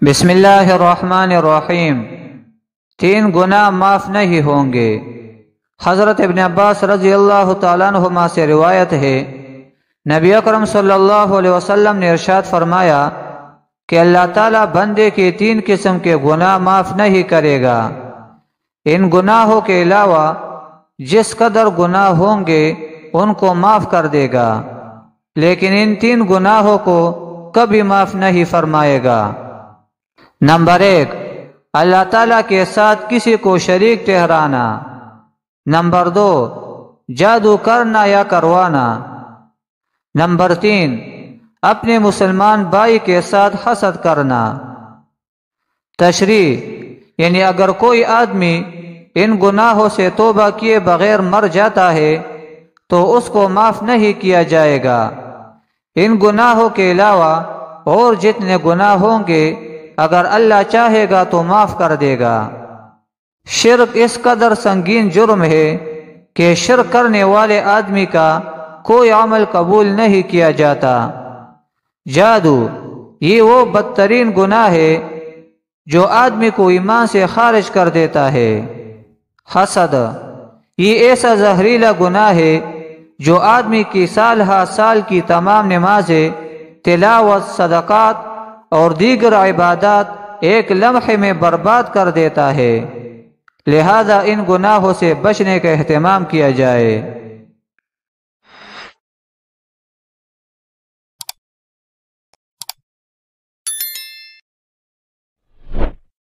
بسم اللہ الرحمن الرحیم۔ 3 گناہ معاف نہیں ہوں گے۔ حضرت ابن عباس رضی اللہ تعالیٰ عنہما سے روایت ہے، نبی اکرم صلی اللہ علیہ وسلم نے ارشاد فرمایا کہ اللہ تعالیٰ بندے کے 3 قسم کے گناہ معاف نہیں کرے گا۔ ان گناہوں کے علاوہ جس قدر گناہ ہوں گے ان کو معاف کر دے گا، لیکن ان 3 گناہوں کو کبھی معاف نہیں فرمائے گا۔ نمبر 1، اللہ تعالیٰ کے ساتھ کسی کو شریک ٹھہرانا۔ نمبر 2، جادو کرنا یا کروانا۔ نمبر 3، اپنے مسلمان بھائی کے ساتھ حسد کرنا۔ تشریح یعنی اگر کوئی آدمی ان گناہوں سے توبہ کیے بغیر مر جاتا ہے تو اس کو معاف نہیں کیا جائے گا۔ ان گناہوں کے علاوہ اور جتنے گناہ ہوں گے اگر اللہ چاہے گا تو معاف کر دے گا۔ شرک اس قدر سنگین جرم ہے کہ شرک کرنے والے آدمی کا کوئی عمل قبول نہیں کیا جاتا۔ جادو یہ وہ بدترین گناہ ہے جو آدمی کو ایمان سے خارج کر دیتا ہے۔ حسد یہ ایسا زہریلا گناہ ہے جو آدمی کی سال ہا سال کی تمام نمازیں، تلاوت، صدقات اور دیگر عبادات ایک لمحے میں برباد کر دیتا ہے۔ لہذا ان گناہوں سے بچنے کا اہتمام کیا جائے۔